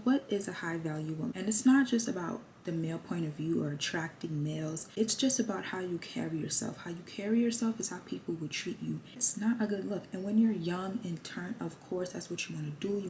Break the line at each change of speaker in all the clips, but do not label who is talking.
What is a high value woman? And it's not just about the male point of view or attracting males. It's just about how you carry yourself. How you carry yourself is how people will treat you. It's not a good look. And when you're young and turn, of course, that's what you want to do.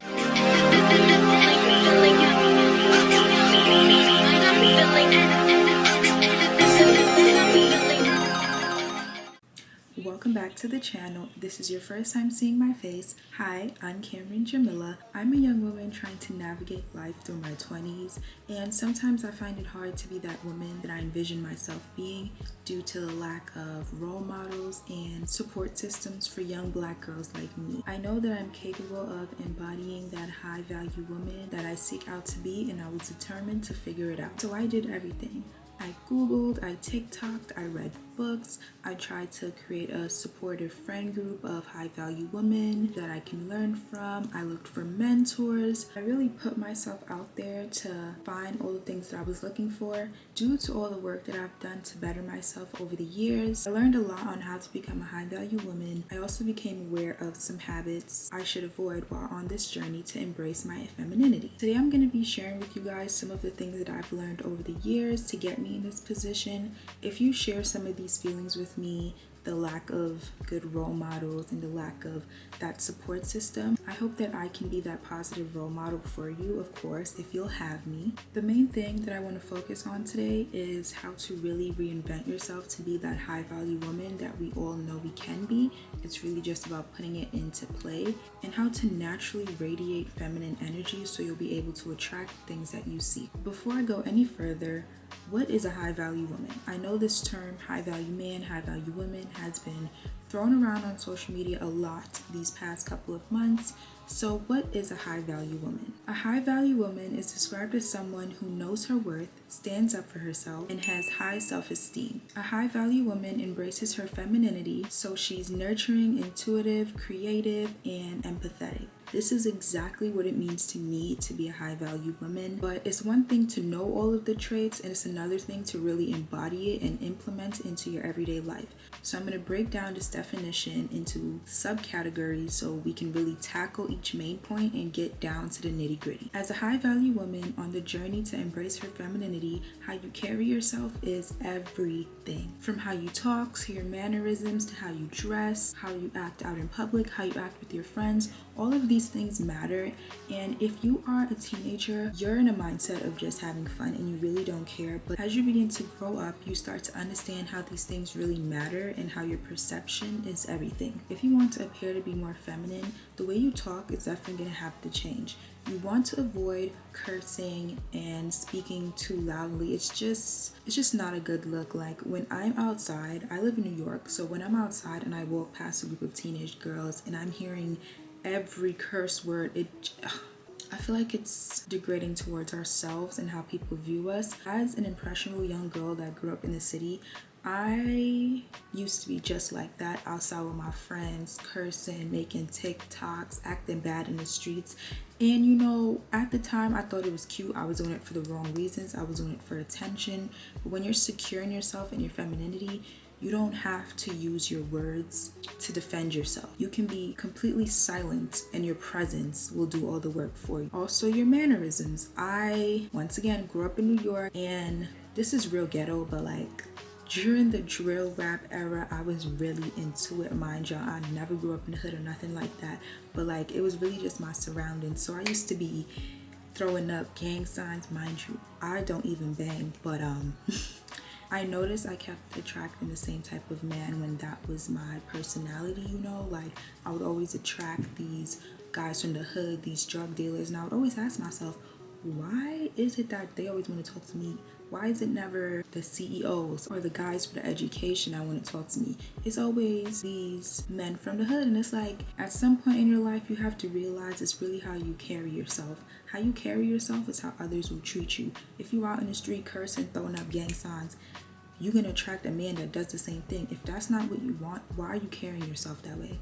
Welcome back to the channel. This is your first time seeing my face. Hi, I'm Cameron Jamila. I'm a young woman trying to navigate life through my 20s, and sometimes I find it hard to be that woman that I envision myself being due to the lack of role models and support systems for young black girls like me. I know that I'm capable of embodying that high value woman that I seek out to be, and I was determined to figure it out. So I did everything. I Googled, I TikToked, I read books, I tried to create a supportive friend group of high value women that I can learn from. I looked for mentors. I really put myself out there to find all the things that I was looking for. Due to all the work that I've done to better myself over the years, I learned a lot on how to become a high value woman. I also became aware of some habits I should avoid while on this journey to embrace my femininity. Today I'm going to be sharing with you guys some of the things that I've learned over the years to get me in this position. If you share some of these feelings with me, the lack of good role models and the lack of that support system, I hope that I can be that positive role model for you, of course, if you'll have me. The main thing that I want to focus on today is how to really reinvent yourself to be that high value woman that we all know we can be. It's really just about putting it into play, and how to naturally radiate feminine energy so you'll be able to attract things that you seek. Before I go any further, what is a high value woman? I know this term, high value man, high value woman, has been thrown around on social media a lot these past couple of months. So what is a high value woman? A high value woman is described as someone who knows her worth, stands up for herself, and has high self-esteem. A high value woman embraces her femininity, so she's nurturing, intuitive, creative, and empathetic. This is exactly what it means to me to be a high value woman, but it's one thing to know all of the traits, and it's another thing to really embody it and implement it into your everyday life. So I'm going to break down this definition into subcategories so we can really tackle each main point and get down to the nitty gritty. As a high value woman on the journey to embrace her femininity, how you carry yourself is everything. From how you talk to your mannerisms to how you dress, how you act out in public, how you act with your friends, all of these things matter. And if you are a teenager, you're in a mindset of just having fun and you really don't care. But as you begin to grow up, you start to understand how these things really matter and how your perception is everything. If you want to appear to be more feminine, the way you talk is definitely going to have to change. You want to avoid cursing and speaking too loudly. It's just not a good look. Like when I'm outside, I live in New York, so when I'm outside and I walk past a group of teenage girls and I'm hearing every curse word, I feel like it's degrading towards ourselves and how people view us. As an impressionable young girl that grew up in the city, I used to be just like that, outside with my friends, cursing, making TikToks, acting bad in the streets. And you know, at the time I thought it was cute. I was doing it for the wrong reasons. I was doing it for attention. But when you're secure in yourself and your femininity, you don't have to use your words to defend yourself. You can be completely silent and your presence will do all the work for you. Also, your mannerisms. I, once again, grew up in New York, and this is real ghetto, but like during the drill rap era, I was really into it. Mind y'all, I never grew up in the hood or nothing like that, but like it was really just my surroundings. So I used to be throwing up gang signs. Mind you, I don't even bang, but I noticed I kept attracting the same type of man when that was my personality, you know? Like, I would always attract these guys from the hood, these drug dealers, and I would always ask myself, why is it that they always want to talk to me? Why is it never the CEOs or the guys with the education that want to talk to me? It's always these men from the hood. And it's like, at some point in your life, you have to realize it's really how you carry yourself. How you carry yourself is how others will treat you. If you're out in the street cursing, throwing up gang signs, you're going to attract a man that does the same thing. If that's not what you want, why are you carrying yourself that way?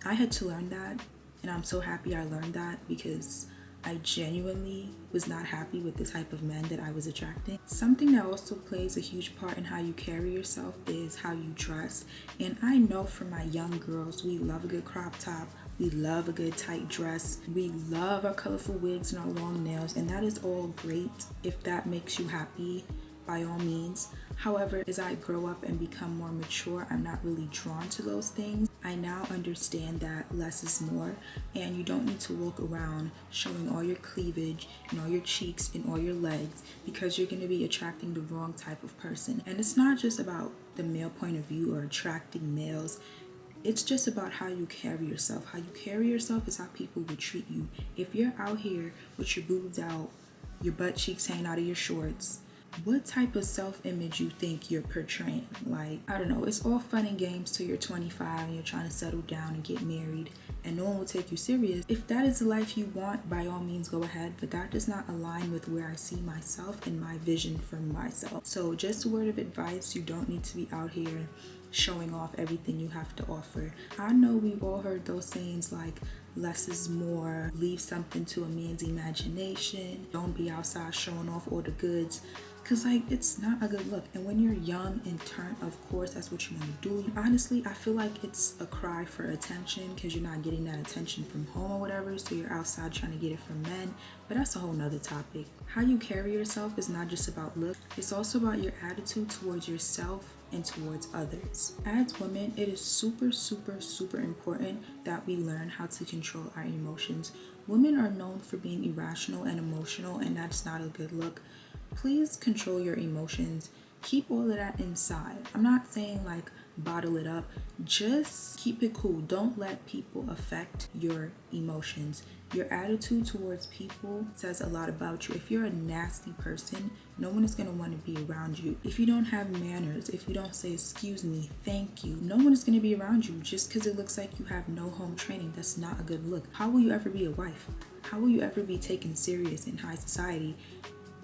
I had to learn that, and I'm so happy I learned that, because I genuinely was not happy with the type of men that I was attracting. Something that also plays a huge part in how you carry yourself is how you dress. And I know for my young girls, we love a good crop top, We love a good tight dress. We love our colorful wigs and our long nails, and that is all great. If that makes you happy, by all means. However, as I grow up and become more mature, I'm not really drawn to those things. I now understand that less is more, and you don't need to walk around showing all your cleavage and all your cheeks and all your legs, because you're going to be attracting the wrong type of person. And it's not just about the male point of view or attracting males. It's just about how you carry yourself. How you carry yourself is how people will treat you. If you're out here with your boobs out, your butt cheeks hanging out of your shorts, what type of self-image you think you're portraying? Like, I don't know, it's all fun and games till you're 25 and you're trying to settle down and get married and no one will take you serious. If that is the life you want, by all means go ahead, but that does not align with where I see myself and my vision for myself. So just a word of advice, you don't need to be out here showing off everything you have to offer. I know we've all heard those sayings like less is more, leave something to a man's imagination, don't be outside showing off all the goods, because like it's not a good look. And when you're young and turn, of course that's what you want to do. Honestly, I feel like it's a cry for attention because you're not getting that attention from home or whatever, so you're outside trying to get it from men. But that's a whole nother topic. How you carry yourself is not just about look, it's also about your attitude towards yourself and towards others. As women, it is super important that we learn how to control our emotions. Women are known for being irrational and emotional, and that's not a good look. Please control your emotions. Keep all of that inside. I'm not saying like bottle it up, just keep it cool. Don't let people affect your emotions. Your attitude towards people says a lot about you. If you're a nasty person, no one is going to want to be around you. If you don't have manners, if you don't say excuse me, thank you, no one is going to be around you just because it looks like you have no home training. That's not a good look. How will you ever be a wife? How will you ever be taken serious in high society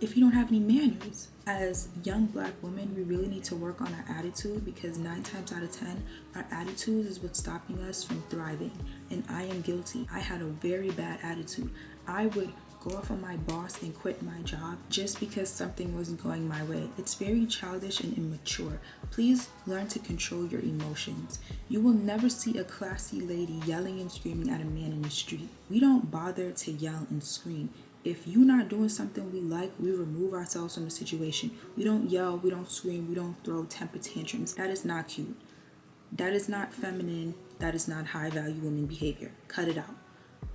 if you don't have any manners? As young black women, we really need to work on our attitude, because 9 times out of 10, our attitude is what's stopping us from thriving. And I am guilty. I had a very bad attitude. I would go off on my boss and quit my job just because something wasn't going my way. It's very childish and immature. Please learn to control your emotions. You will never see a classy lady yelling and screaming at a man in the street. We don't bother to yell and scream. If you're not doing something we like, we remove ourselves from the situation. We don't yell, we don't scream, we don't throw temper tantrums. That is not cute. That is not feminine. That is not high value women behavior. Cut it out.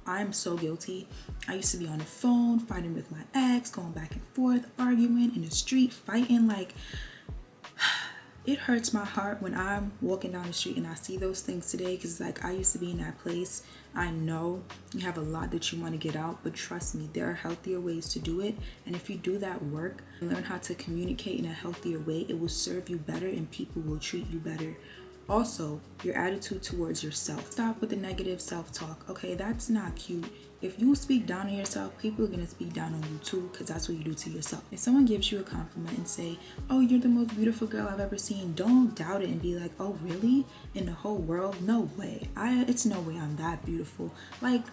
I'm so guilty. I used to be on the phone, fighting with my ex, going back and forth, arguing in the street, fighting. Like, it hurts my heart when I'm walking down the street and I see those things today, because like I used to be in that place. I know you have a lot that you want to get out, but trust me, there are healthier ways to do it. And if you do that work and learn how to communicate in a healthier way, it will serve you better and people will treat you better. Also, your attitude towards yourself. Stop with the negative self-talk. Okay, that's not cute. If you speak down on yourself, people are going to speak down on you too, because that's what you do to yourself. If someone gives you a compliment and say, oh, you're the most beautiful girl I've ever seen, don't doubt it and be like, oh, really? In the whole world? No way. It's no way I'm that beautiful. Like,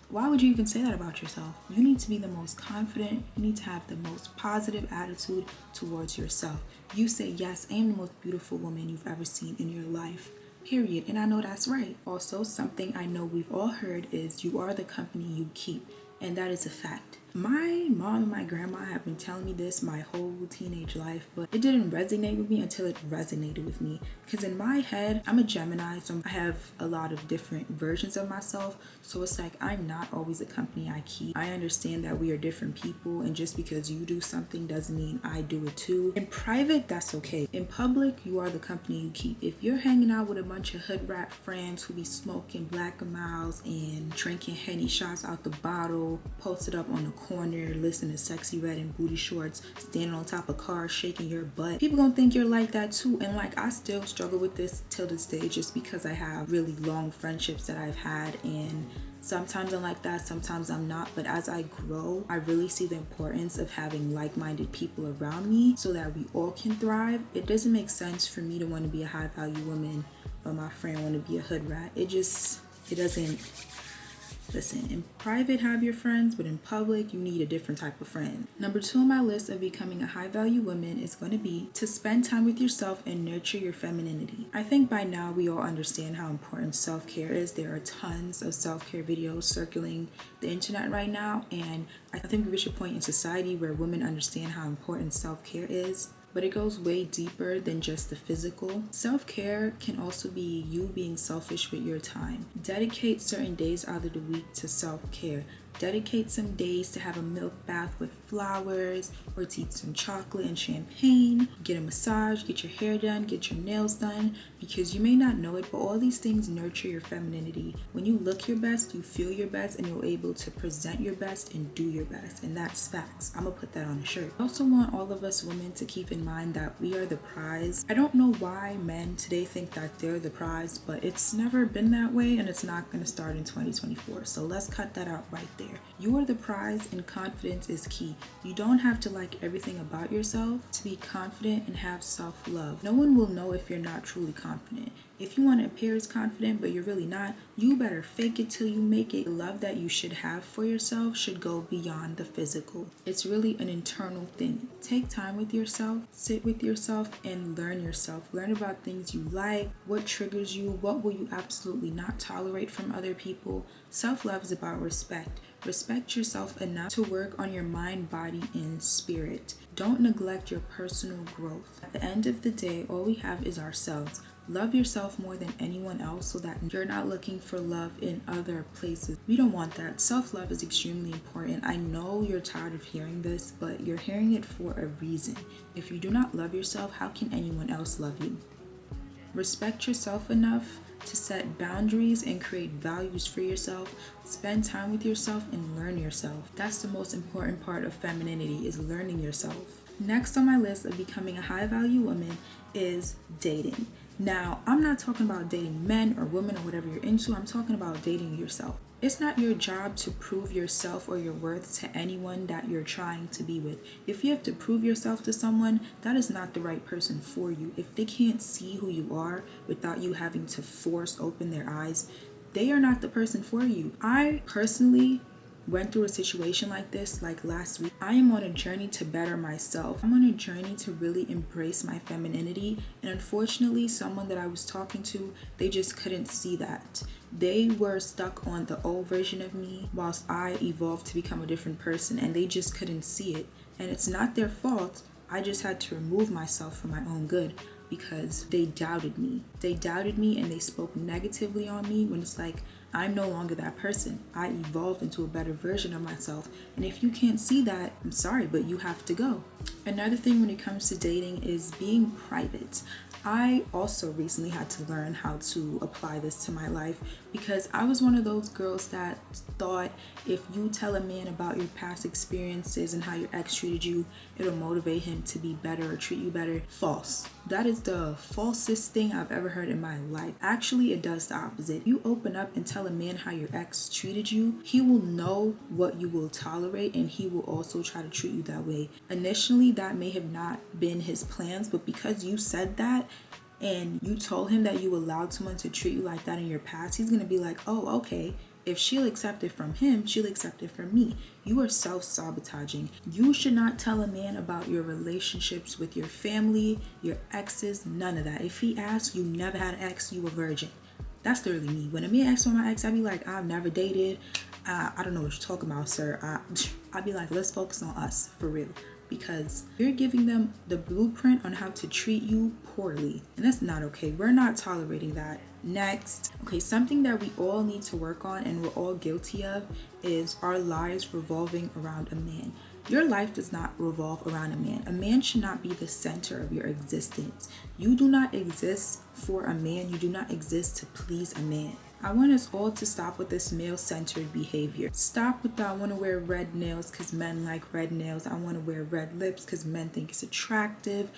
why would you even say that about yourself? You need to be the most confident. You need to have the most positive attitude towards yourself. You say, yes, I am the most beautiful woman you've ever seen in your life. Period. And I know that's right. Also, something I know we've all heard is you are the company you keep. And that is a fact. My mom and my grandma have been telling me this my whole teenage life, but it didn't resonate with me until it resonated with me. Because in my head, I'm a Gemini, so I have a lot of different versions of myself. So it's like, I'm not always the company I keep. I understand that we are different people, and just because you do something doesn't mean I do it too. In private, that's okay. In public, you are the company you keep. If you're hanging out with a bunch of hood rat friends who be smoking Black and Miles and drinking Henny shots out the bottle, posted up on the corner, listening to Sexy Red and Booty Shorts, standing on top of cars, shaking your butt, people gonna think you're like that too. And like, I still struggle with this till this day, just because I have really long friendships that I've had, and sometimes I'm like that, sometimes I'm not. But as I grow, I really see the importance of having like-minded people around me so that we all can thrive. It doesn't make sense for me to want to be a high-value woman, but my friend want to be a hood rat. It doesn't Listen, in private have your friends, but in public you need a different type of friend. Number 2 on my list of becoming a high value woman is going to be to spend time with yourself and nurture your femininity. I think by now we all understand how important self-care is. There are tons of self-care videos circling the internet right now, and I think we reach a point in society where women understand how important self-care is. But it goes way deeper than just the physical. Self-care can also be you being selfish with your time. Dedicate certain days out of the week to self-care. Dedicate some days to have a milk bath with flowers, or to eat some chocolate and champagne, get a massage, get your hair done, get your nails done, because you may not know it, but all these things nurture your femininity. When you look your best, you feel your best, and you're able to present your best and do your best, and that's facts. I'm gonna put that on a shirt. I also want all of us women to keep in mind that we are the prize. I don't know why men today think that they're the prize, but it's never been that way, and it's not gonna start in 2024, so let's cut that out right there. You are the prize, and confidence is key. You don't have to like everything about yourself to be confident and have self-love. No one will know if you're not truly confident. If you want to appear as confident but you're really not, you better fake it till you make it. The love that you should have for yourself should go beyond the physical. It's really an internal thing. Take time with yourself, sit with yourself, and learn yourself. Learn about things you like, what triggers you, what will you absolutely not tolerate from other people. Self-love is about respect. Respect yourself enough to work on your mind, body, and spirit. Don't neglect your personal growth. At the end of the day, all we have is ourselves. Love yourself more than anyone else so that you're not looking for love in other places. We don't want that. Self-love is extremely important. I know you're tired of hearing this, but you're hearing it for a reason. If you do not love yourself, how can anyone else love you? Respect yourself enough to set boundaries and create values for yourself. Spend time with yourself and learn yourself. That's the most important part of femininity, is learning yourself. Next on my list of becoming a high value woman is dating. Now, I'm not talking about dating men or women or whatever you're into. I'm talking about dating yourself. It's not your job to prove yourself or your worth to anyone that you're trying to be with. If you have to prove yourself to someone, that is not the right person for you. If they can't see who you are without you having to force open their eyes, they are not the person for you. I personally went through a situation like this like last week. I am on a journey to better myself. I'm on a journey to really embrace my femininity, and unfortunately someone that I was talking to, they just couldn't see that. They were stuck on the old version of me whilst I evolved to become a different person, and they just couldn't see it. And it's not their fault. I just had to remove myself for my own good, because they doubted me. They doubted me and they spoke negatively on me, when it's like, I'm no longer that person. I evolved into a better version of myself. And if you can't see that, I'm sorry, but you have to go. Another thing when it comes to dating is being private. I also recently had to learn how to apply this to my life, because I was one of those girls that thought if you tell a man about your past experiences and how your ex treated you, it'll motivate him to be better or treat you better. False. That is the falsest thing I've ever heard in my life. Actually, it does the opposite. You open up and tell a man how your ex treated you, he will know what you will tolerate, and he will also try to treat you that way. Initially, that may have not been his plans, but because you said that and you told him that you allowed someone to treat you like that in your past, he's gonna be like, oh, okay. If she'll accept it from him, she'll accept it from me. You are self-sabotaging. You should not tell a man about your relationships with your family, your exes, none of that. If he asks, you never had an ex, you a virgin. That's literally me. When a man asks for my ex, I'd be like, I've never dated. I don't know what you're talking about, sir. I'd be like, let's focus on us, for real. Because you're giving them the blueprint on how to treat you poorly. And that's not okay. We're not tolerating that. Next. Okay, something that we all need to work on and we're all guilty of is our lives revolving around a man. Your life does not revolve around a man. A man should not be the center of your existence. You do not exist for a man. You do not exist to please a man. I want us all to stop with this male-centered behavior. Stop with the I want to wear red nails because men like red nails. I want to wear red lips because men think it's attractive.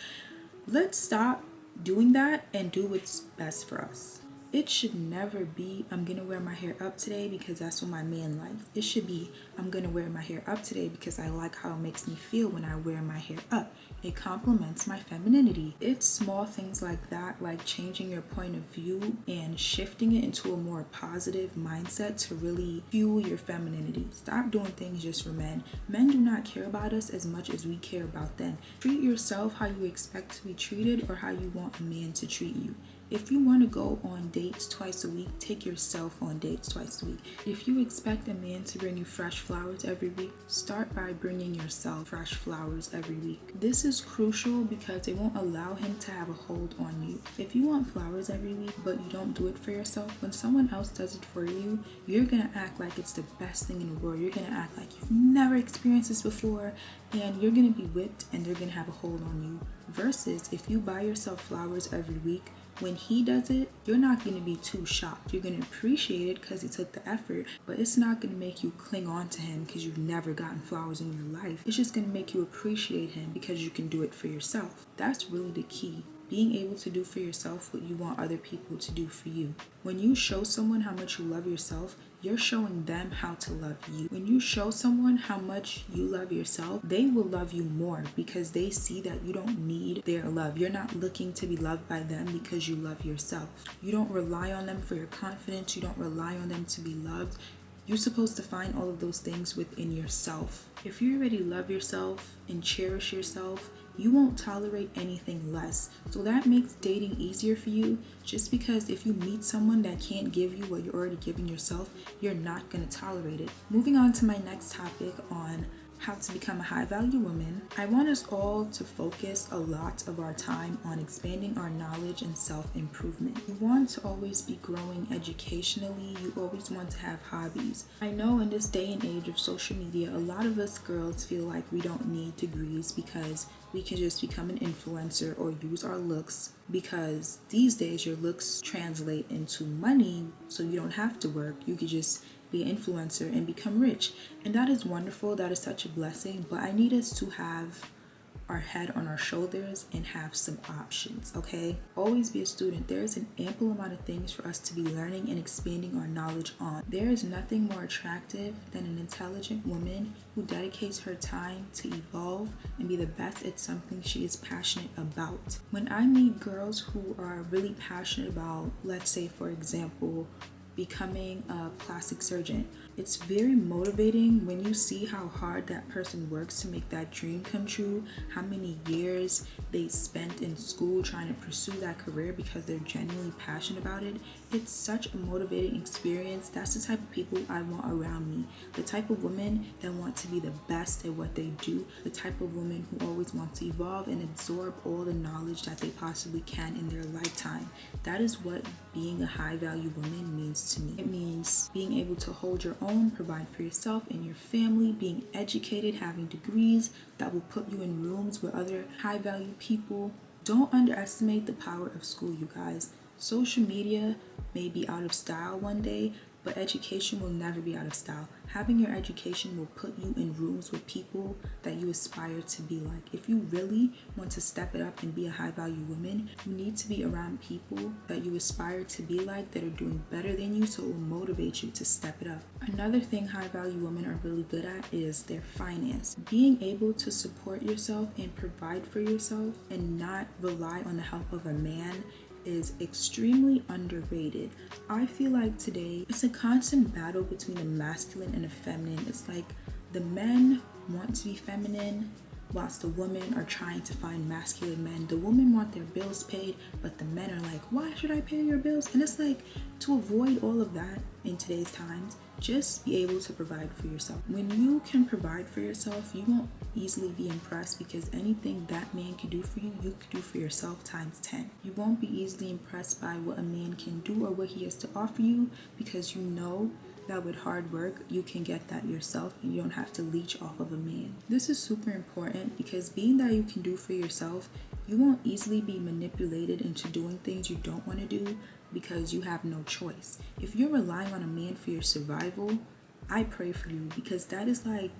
Let's stop doing that and do what's best for us. It should never be, I'm gonna wear my hair up today because that's what my man likes. It should be, I'm gonna wear my hair up today because I like how it makes me feel when I wear my hair up. It complements my femininity. It's small things like that, like changing your point of view and shifting it into a more positive mindset to really fuel your femininity. Stop doing things just for men. Men do not care about us as much as we care about them. Treat yourself how you expect to be treated or how you want a man to treat you. If you want to go on dates twice a week, take yourself on dates twice a week. If you expect a man to bring you fresh flowers every week, start by bringing yourself fresh flowers every week. This is crucial because it won't allow him to have a hold on you. If you want flowers every week, but you don't do it for yourself, when someone else does it for you, you're gonna act like it's the best thing in the world. You're gonna act like you've never experienced this before, and you're gonna be whipped and they're gonna have a hold on you. Versus if you buy yourself flowers every week, when he does it, you're not going to be too shocked. You're going to appreciate it because he took the effort, but it's not going to make you cling on to him because you've never gotten flowers in your life. It's just going to make you appreciate him because you can do it for yourself. That's really the key. Being able to do for yourself what you want other people to do for you. When you show someone how much you love yourself, you're showing them how to love you. When you show someone how much you love yourself, they will love you more because they see that you don't need their love. You're not looking to be loved by them because you love yourself. You don't rely on them for your confidence. You don't rely on them to be loved. You're supposed to find all of those things within yourself. If you already love yourself and cherish yourself, you won't tolerate anything less. So that makes dating easier for you, just because if you meet someone that can't give you what you're already giving yourself, you're not going to tolerate it. Moving on to my next topic on how to become a high value woman, I want us all to focus a lot of our time on expanding our knowledge and self-improvement. You want to always be growing educationally. You always want to have hobbies. I know in this day and age of social media, a lot of us girls feel like we don't need degrees because we can just become an influencer or use our looks, because these days your looks translate into money, so you don't have to work. You could just be an influencer and become rich. And that is wonderful. That is such a blessing. But I need us to have our head on our shoulders and have some options, okay? Always be a student. There is an ample amount of things for us to be learning and expanding our knowledge on. There is nothing more attractive than an intelligent woman who dedicates her time to evolve and be the best at something she is passionate about. When I meet girls who are really passionate about, let's say for example, becoming a plastic surgeon, it's very motivating when you see how hard that person works to make that dream come true, how many years they spent in school trying to pursue that career because they're genuinely passionate about it. It's such a motivating experience. That's the type of people I want around me. The type of women that want to be the best at what they do. The type of women who always want to evolve and absorb all the knowledge that they possibly can in their lifetime. That is what being a high value woman means to me. It means being able to hold your own, provide for yourself and your family, being educated, having degrees that will put you in rooms with other high value people. Don't underestimate the power of school, you guys. Social media may be out of style one day, but education will never be out of style. Having your education will put you in rooms with people that you aspire to be like. If you really want to step it up and be a high value woman, you need to be around people that you aspire to be like, that are doing better than you, so it will motivate you to step it up. Another thing high value women are really good at is their finance. Being able to support yourself and provide for yourself and not rely on the help of a man is extremely underrated. I feel like today it's a constant battle between the masculine and the feminine. It's like the men want to be feminine whilst the women are trying to find masculine men. The women want their bills paid, but the men are like, why should I pay your bills? And it's like, to avoid all of that in today's times, just be able to provide for yourself. When you can provide for yourself, you won't easily be impressed, because anything that man can do for you, you can do for yourself times 10. You won't be easily impressed by what a man can do or what he has to offer you, because you know that with hard work, you can get that yourself and you don't have to leech off of a man. This is super important, because being that you can do for yourself, you won't easily be manipulated into doing things you don't want to do because you have no choice. If you're relying on a man for your survival, I pray for you, because that is like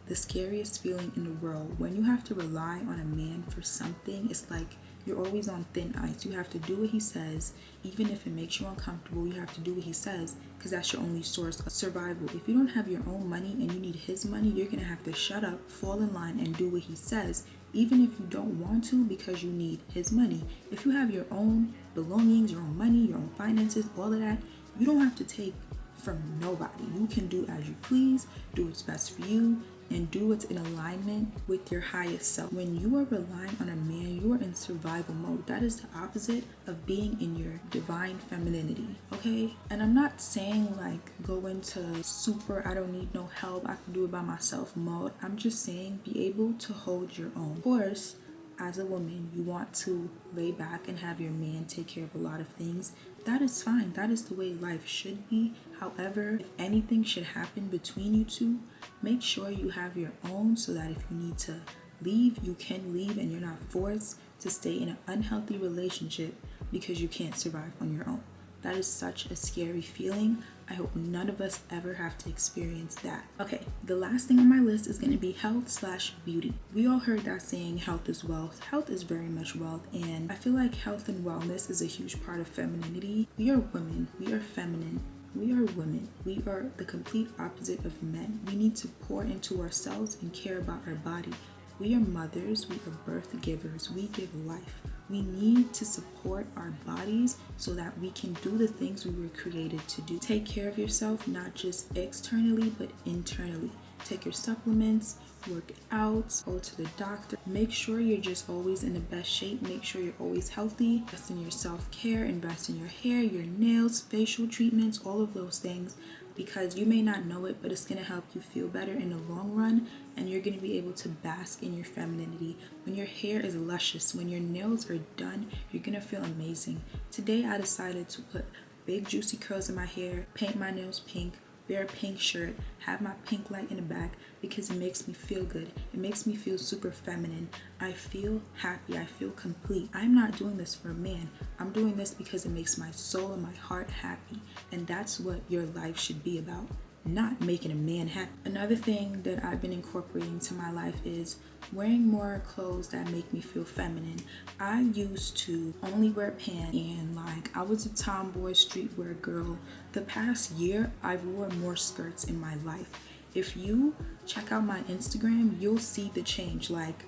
the scariest feeling in the world. When you have to rely on a man for something, it's like you're always on thin ice. You have to do what he says. Even if it makes you uncomfortable, you have to do what he says because that's your only source of survival. If you don't have your own money and you need his money, you're going to have to shut up, fall in line, and do what he says, even if you don't want to because you need his money. If you have your own belongings, your own money, your own finances, all of that, you don't have to take from nobody. You can do as you please, do what's best for you, and do what's in alignment with your highest self. When you are relying on a man, you are in survival mode. That is the opposite of being in your divine femininity, okay? And I'm not saying like go into super, I don't need no help, I can do it by myself mode. I'm just saying be able to hold your own. Of course, as a woman, you want to lay back and have your man take care of a lot of things. That is fine. That is the way life should be. However, if anything should happen between you two, make sure you have your own so that if you need to leave, you can leave and you're not forced to stay in an unhealthy relationship because you can't survive on your own. That is such a scary feeling. I hope none of us ever have to experience that. Okay, the last thing on my list is going to be health/beauty. We all heard that saying, health is wealth. Health is very much wealth, and I feel like health and wellness is a huge part of femininity. We are women. We are feminine. We are women. We are the complete opposite of men. We need to pour into ourselves and care about our body. We are mothers. We are birth givers. We give life. We need to support our bodies so that we can do the things we were created to do. Take care of yourself, not just externally, but internally. Take your supplements, work out, go to the doctor. Make sure you're just always in the best shape. Make sure you're always healthy. Invest in your self-care, invest in your hair, your nails, facial treatments, all of those things. Because you may not know it, but it's going to help you feel better in the long run, and you're going to be able to bask in your femininity. When your hair is luscious, when your nails are done, you're going to feel amazing. Today I decided to put big juicy curls in my hair, paint my nails pink, wear a pink shirt, have my pink light in the back because it makes me feel good. It makes me feel super feminine. I feel happy. I feel complete. I'm not doing this for a man. I'm doing this because it makes my soul and my heart happy. And that's what your life should be about, not making a man happy. Another thing that I've been incorporating to my life is wearing more clothes that make me feel feminine. I used to only wear pants and like I was a tomboy streetwear girl. The past year I've worn more skirts in my life. If you check out my Instagram, you'll see the change. Like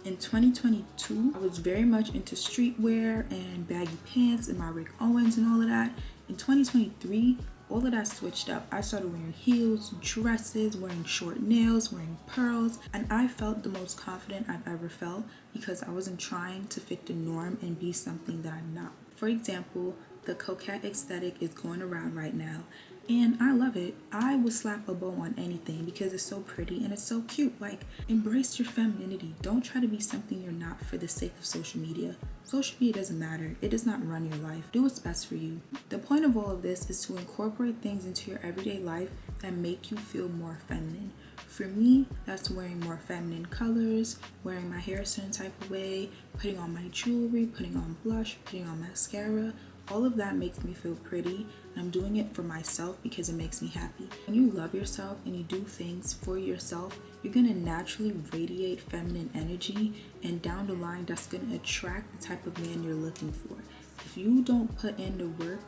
in 2022, I was very much into streetwear and baggy pants and my Rick Owens and all of that. In 2023, all of that switched up. I started wearing heels, dresses, wearing short nails, wearing pearls, and I felt the most confident I've ever felt because I wasn't trying to fit the norm and be something that I'm not. For example, the coquette aesthetic is going around right now, and I love it. I would slap a bow on anything because it's so pretty and it's so cute. Like, embrace your femininity. Don't try to be something you're not for the sake of social media. Social media doesn't matter. It does not run your life. Do what's best for you. The point of all of this is to incorporate things into your everyday life that make you feel more feminine. For me, that's wearing more feminine colors, wearing my hair a certain type of way, putting on my jewelry, putting on blush, putting on mascara. All of that makes me feel pretty, and I'm doing it for myself because it makes me happy. When you love yourself and you do things for yourself, you're going to naturally radiate feminine energy, and down the line, that's going to attract the type of man you're looking for. If you don't put in the work,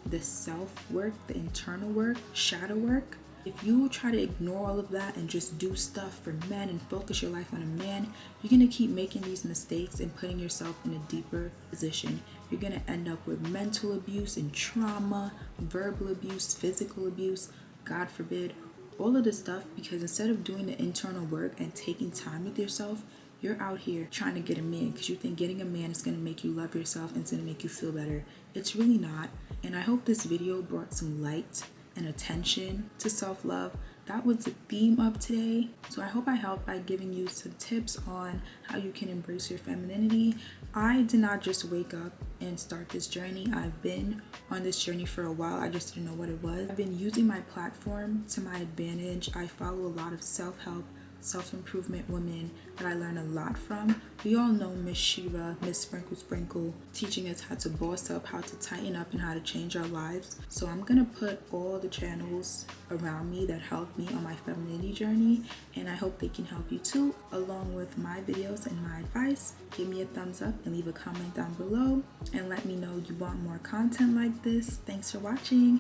the self-work, the internal work, shadow work, if you try to ignore all of that and just do stuff for men and focus your life on a man, you're going to keep making these mistakes and putting yourself in a deeper position. You're going to end up with mental abuse and trauma, verbal abuse, physical abuse, God forbid, all of this stuff, because instead of doing the internal work and taking time with yourself, you're out here trying to get a man because you think getting a man is going to make you love yourself and it's going to make you feel better. It's really not. And I hope this video brought some light and attention to self-love. That was the theme of today. So I hope I helped by giving you some tips on how you can embrace your femininity. I did not just wake up and start this journey. I've been on this journey for a while. I just didn't know what it was. I've been using my platform to my advantage. I follow a lot of self-help self-improvement women that I learn a lot from. We all know Miss Shira, Miss Sprinkle Sprinkle, teaching us how to boss up, how to tighten up, and how to change our lives. So I'm gonna put all the channels around me that helped me on my femininity journey, and I hope they can help you too, along with my videos and my advice. Give me a thumbs up and leave a comment down below and let me know you want more content like this. Thanks for watching.